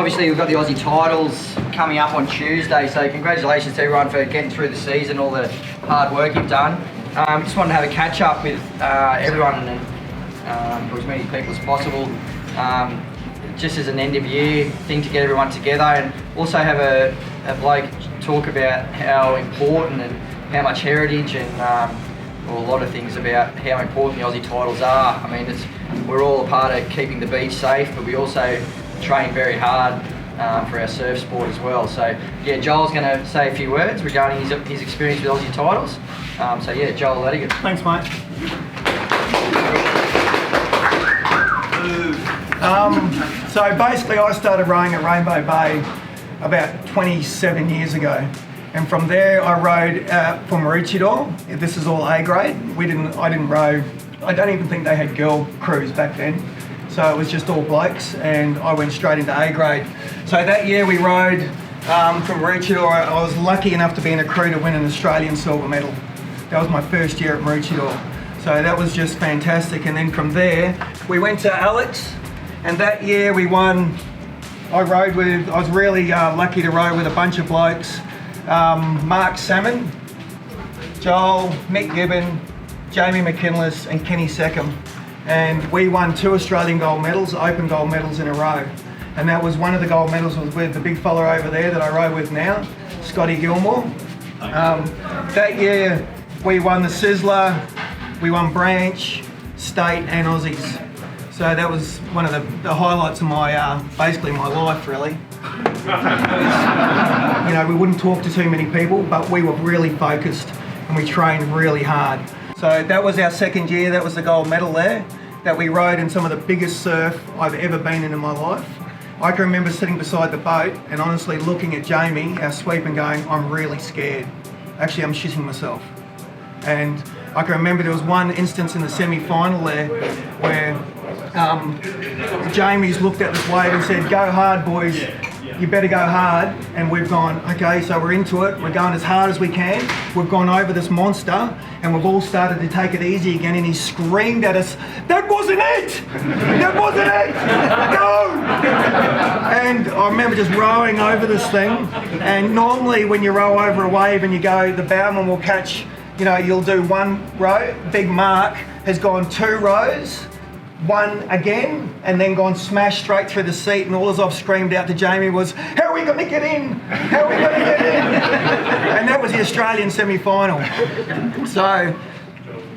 obviously we've got the Aussie titles coming up on Tuesday, so congratulations to everyone for getting through the season, all the hard work you've done. Just wanted to have a catch up with everyone and for as many people as possible. Just as an end of year thing to get everyone together, and also have a bloke talk about how important and how much heritage and a lot of things about how important the Aussie titles are. I mean, we're all a part of keeping the beach safe, but we also train very hard for our surf sport as well. So yeah, Joel's going to say a few words regarding his experience with Aussie titles. So yeah, Joel Lategan. Thanks, mate. So basically I started rowing at Rainbow Bay about 27 years ago, and from there I rowed for Maroochydore. This is all A grade. I didn't row, I don't even think they had girl crews back then, so it was just all blokes, and I went straight into A grade. So that year we rowed from Maroochydore. I was lucky enough to be in a crew to win an Australian silver medal. That was my first year at Maroochydore, so that was just fantastic. And then from there we went to Alex, and that year we won. I was really lucky to row with a bunch of blokes. Mark Salmon, Joel, Mick Gibbon, Jamie McKinless and Kenny Seckham. And we won 2 Australian gold medals, open gold medals in a row. And that was one of the gold medals was with the big fella over there that I row with now, Scotty Gilmore. That year we won the Sizzler, we won Branch, State and Aussies. So that was one of the highlights of my, basically my life really. You know, we wouldn't talk to too many people, but we were really focused and we trained really hard. So that was our second year, that was the gold medal there, that we rode in some of the biggest surf I've ever been in my life. I can remember sitting beside the boat and honestly looking at Jamie, our sweep, and going, I'm really scared. Actually, I'm shitting myself. And I can remember there was one instance in the semi-final there where Jamie's looked at this wave and said, go hard boys, you better go hard. And we've gone, okay, so we're into it, we're going as hard as we can. We've gone over this monster and we've all started to take it easy again, and he screamed at us, that wasn't it! That wasn't it! No! And I remember just rowing over this thing, and normally when you row over a wave and you go, the bowman will catch, you know, you'll do one row. Big Mark has gone 2 rows, one again, and then gone smash straight through the seat, and all as I've screamed out to Jamie was, how are we going to get in? How are we going to get in? And that was the Australian semi-final. So,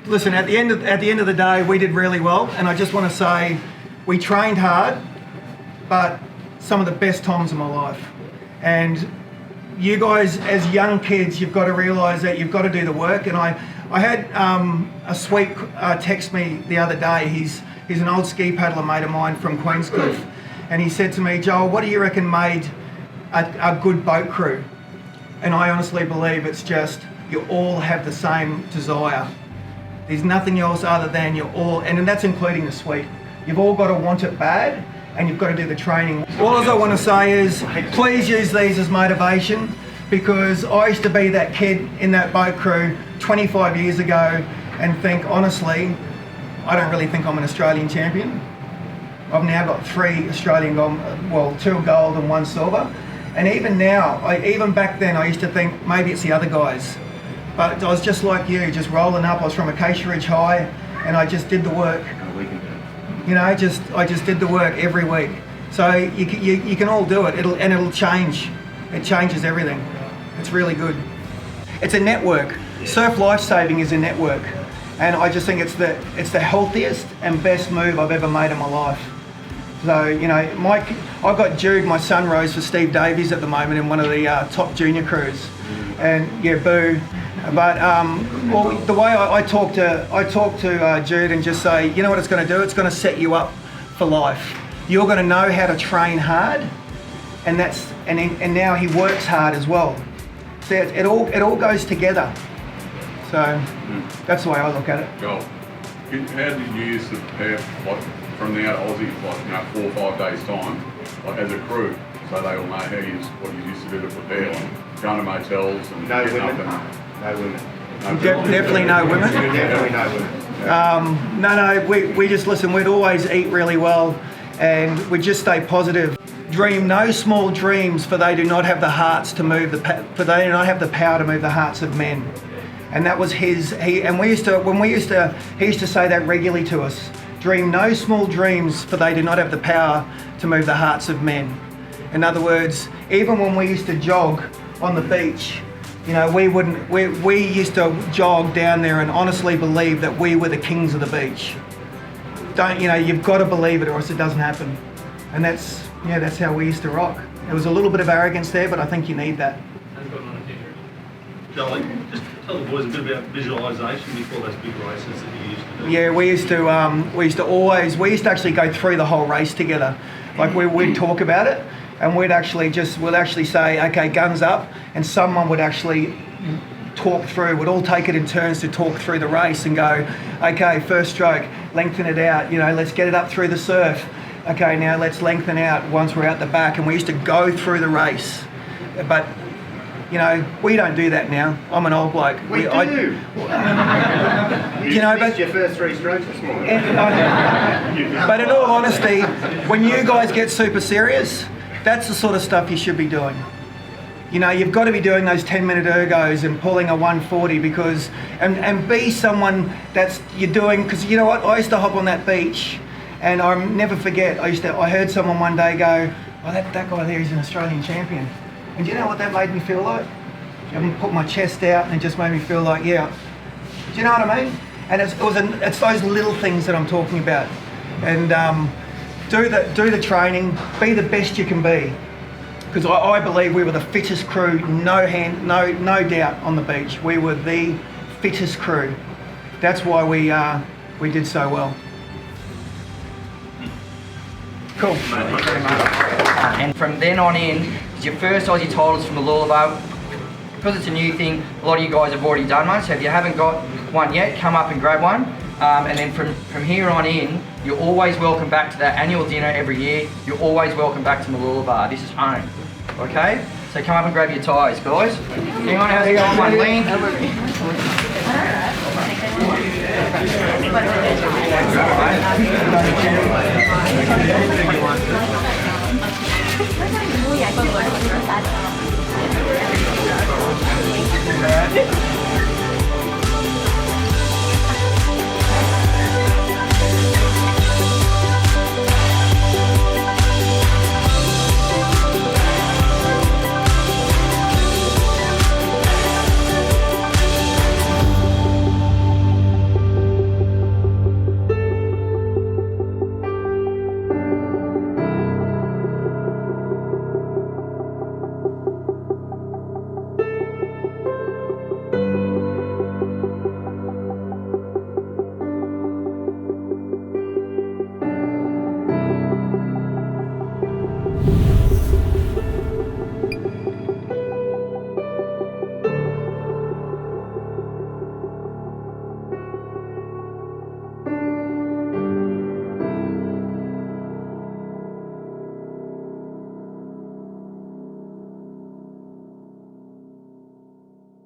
listen, at the end of the day, we did really well, and I just want to say, we trained hard, but some of the best times of my life. And you guys, as young kids, you've got to realise that you've got to do the work. And I had a sweet text me the other day. He's an old ski paddler mate of mine from Queenscliff, and he said to me, Joel, what do you reckon made a good boat crew? And I honestly believe it's just you all have the same desire. There's nothing else other than you're all, and that's including the sweep. You've all got to want it bad, and you've got to do the training. All I want to say is, please use these as motivation, because I used to be that kid in that boat crew 25 years ago and think, honestly, I don't really think I'm an Australian champion. I've now got 3 Australian gold, well, 2 gold and 1 silver. And even now, even back then, I used to think maybe it's the other guys. But I was just like you, just rolling up. I was from Acacia Ridge High, and I just did the work. You know, I just did the work every week. So you can all do it. It'll change. It changes everything. It's really good. It's a network. Surf Lifesaving is a network. And I just think it's the healthiest and best move I've ever made in my life. So, you know, I've got Jude, my son, rows for Steve Davies at the moment in one of the top junior crews. And yeah, boo. But well, the way I talk to Jude and just say, you know what it's going to do? It's going to set you up for life. You're going to know how to train hard, and now he works hard as well. So it all goes together. So that's the way I look at it. Joel, how did you used to prepare, like, from now to Aussie, like, 4 or 5 days time, like, as a crew, so they all know what you used to do to prepare, like going to motels and no getting women. up and... No women. Definitely no women. Definitely no women. No, we just listen, we'd always eat really well, and we'd just stay positive. Dream no small dreams, for they do not have the hearts to move for they do not have the power to move the hearts of men. And that was his. He used to say that regularly to us. Dream no small dreams, for they do not have the power to move the hearts of men. In other words, even when we used to jog on the beach, you know, we used to jog down there and honestly believe that we were the kings of the beach. You've got to believe it, or else it doesn't happen. And that's how we used to rock. There was a little bit of arrogance there, but I think you need that. Jolly, just tell the boys a bit about visualisation before those big races that you used to do. Yeah, we used to actually go through the whole race together. Like we'd talk about it, and we'd actually say, okay, guns up, and someone would actually talk through. We'd all take it in turns to talk through the race and go, okay, first stroke, lengthen it out. Let's get it up through the surf. Okay, now let's lengthen out once we're out the back, and we used to go through the race. But we don't do that now. I'm an old bloke. We do. But your first 3 strokes this morning. But in all honesty, when you guys get super serious, that's the sort of stuff you should be doing. You've got to be doing those 10-minute ergos and pulling a 140 and be someone you're doing, because you know what? I used to hop on that beach, and I'll never forget, I heard someone one day go, oh, that guy there is an Australian champion. And do you know what that made me feel like? I put my chest out, and it just made me feel like, yeah. Do you know what I mean? And it's those little things that I'm talking about. And do the training, be the best you can be. Because I believe we were the fittest crew, no doubt, on the beach. We were the fittest crew. That's why we did so well. Cool. And from then on in, it's your first Aussie titles from the Lullaby. Because it's a new thing, a lot of you guys have already done one, so if you haven't got one yet, come up and grab one. And then from here on in, you're always welcome back to that annual dinner every year. You're always welcome back to Malula Bar. This is home. Okay? So come up and grab your ties, guys. Anyone else got one? Lean. Alright.